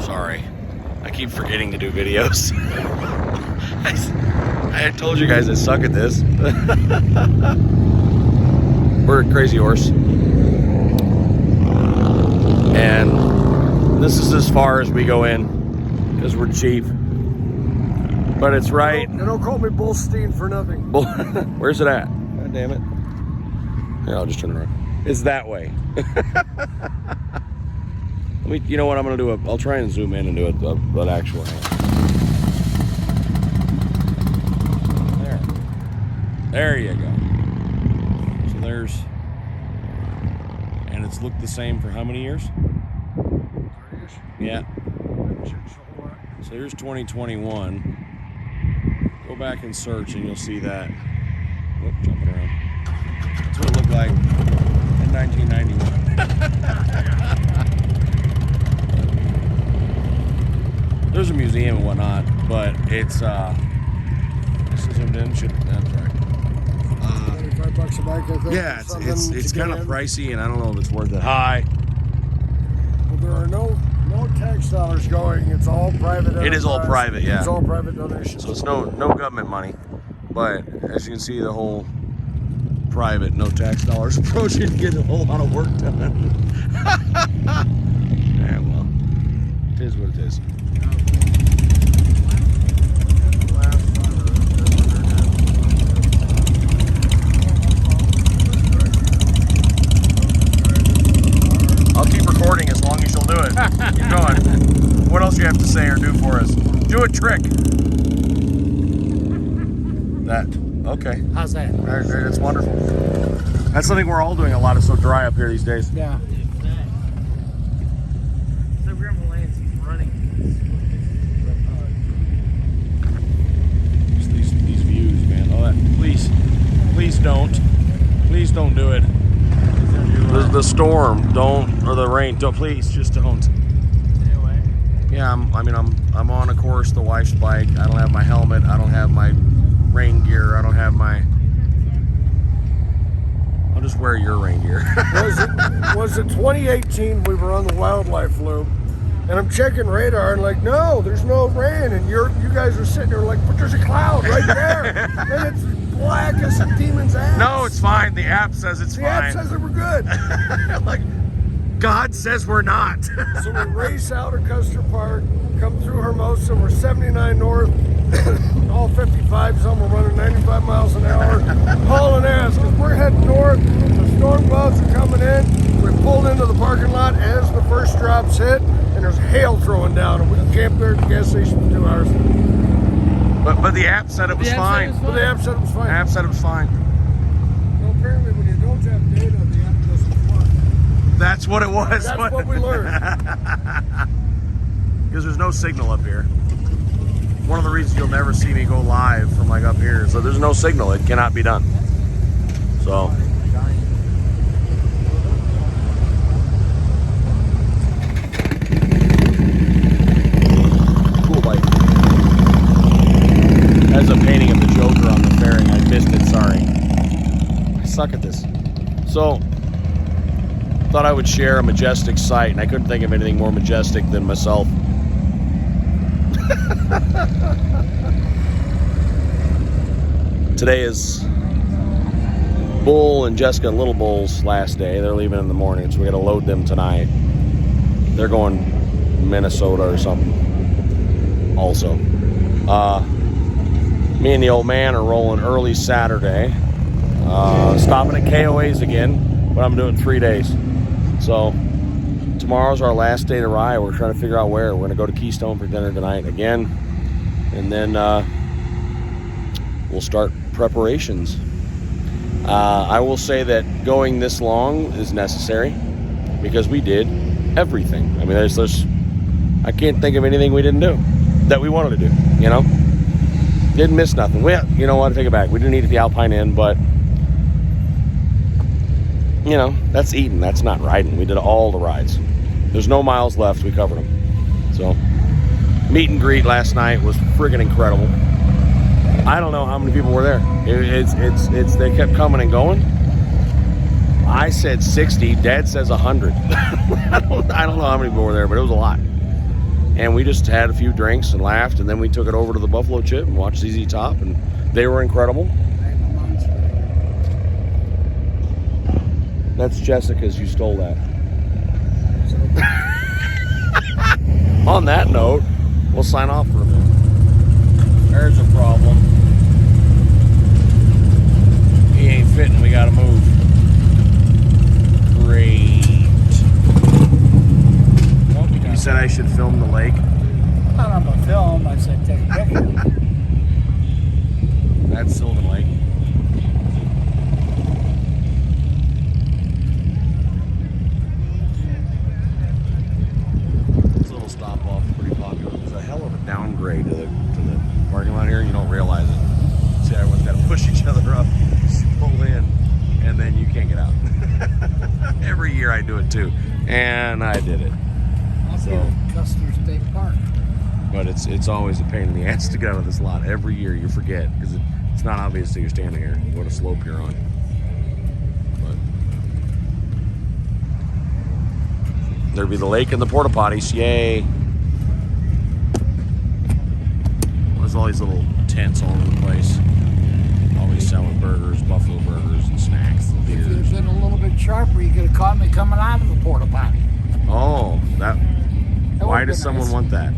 Sorry, I keep forgetting to do videos. I told you guys I suck at this. We're at Crazy Horse, and this is as far as we go in because we're cheap. But it's right. They don't call me Bullstein for nothing. Where's it at? God damn it! Here, I'll just turn it around. It's that way. You know what I'm gonna do? I'll try and zoom in and do an actual hand. There you go. So there's, and it's looked the same for how many years? 30 years. Yeah. So here's 2021. Go back and search and you'll see that. Whoop, jumping around. That's what it looked like in 1991. There's a museum and whatnot, but it's this is zoomed in. That's right. $25 a bike, I think. Yeah, it's kind of pricey, and I don't know if it's worth it. Hi. Well, there are no tax dollars going. It's all private. It is all private, yeah. It's all private donations. So it's no government money, but as you can see, the whole private, no tax dollars approach to get a whole lot of work done. Yeah, well, it is what it is. I'll keep recording as long as you'll do it. Keep going. What else do you have to say or do for us? Do a trick. That. Okay. How's that? That's wonderful. That's something we're all doing a lot. It's so dry up here these days. Yeah. So Grandma Lance, he's running. Just these views, man. Oh, that. Please don't do it. The storm, don't, or the rain, don't. Please, just don't. Stay away. Yeah, I'm on a course, the wife's bike. I don't have my helmet. I don't have my rain gear. I don't have my. I'll just wear your rain gear. was it 2018? We were on the wildlife loop, and I'm checking radar, and like, no, there's no rain, and you guys are sitting there like, but there's a cloud right there, and it's black as a demon's ass. No, it's fine. The app says it's the fine. The app says that we're good. Like, God says we're not. So we race out of Custer Park, come through Hermosa, we're 79 north, all 55s on, we're running 95 miles an hour, hauling ass, because we're heading north, the storm clouds are coming in, we pulled into the parking lot as the first drops hit, and there's hail throwing down, and we camped there at the gas station for 2 hours. But the app said it was fine. But the app said it was fine. The app said it was fine. Well, apparently when you don't have data, the app doesn't work. That's what it was. That's what we learned. Because there's no signal up here. One of the reasons you'll never see me go live from like up here is that there's no signal. It cannot be done. So. Cool bike. That's a painting of the Joker on the fairing. I missed it, sorry. I suck at this. So, thought I would share a majestic sight, and I couldn't think of anything more majestic than myself. Today is Bull and Jessica and Little Bull's last day. They're leaving in the morning, so we gotta load them tonight. They're going Minnesota or something also. Me and the old man are rolling early Saturday. Stopping at KOA's again, but I'm doing 3 days. So tomorrow's our last day to ride. We're trying to figure out where. We're gonna go to Keystone for dinner tonight again, and then we'll start preparations. I will say that going this long is necessary because we did everything. I mean, I can't think of anything we didn't do that we wanted to do, you know? Didn't miss nothing. You know what, I take it back. We didn't eat at the Alpine Inn, but, you know, that's eating. That's not riding. We did all the rides. There's no miles left. We covered them. So, meet and greet last night was friggin' incredible. I don't know how many people were there. They kept coming and going. I said 60. Dad says 100. I don't know how many people were there, but it was a lot. and we just had a few drinks and laughed, and then we took it over to the Buffalo Chip and watched ZZ Top, and they were incredible. That's Jessica's. You stole that. On that note, we'll sign off for a minute. There's a problem. He ain't fitting. We gotta move. Great. You said I should film the lake. Not on my film. I said take a picture. That's Sylvan Lake. This little stop off is pretty popular. There's a hell of a downgrade to the parking lot here. You don't realize it. See, everyone's got to push each other up, pull in, and then you can't get out. Every year I do it too, and I did it. So, Custer State Park. but it's always a pain in the ass to get out of this lot. Every year you forget because it's not obvious till you're standing here what a slope you're on. But there'd be the lake and the porta potties. Yay! There's all these little tents all over the place. Always selling burgers, buffalo burgers, and snacks and If you'd beers. have been a little bit sharper, you could have caught me coming out of the porta potty. Oh, that. That Why would've does been someone nice. want that?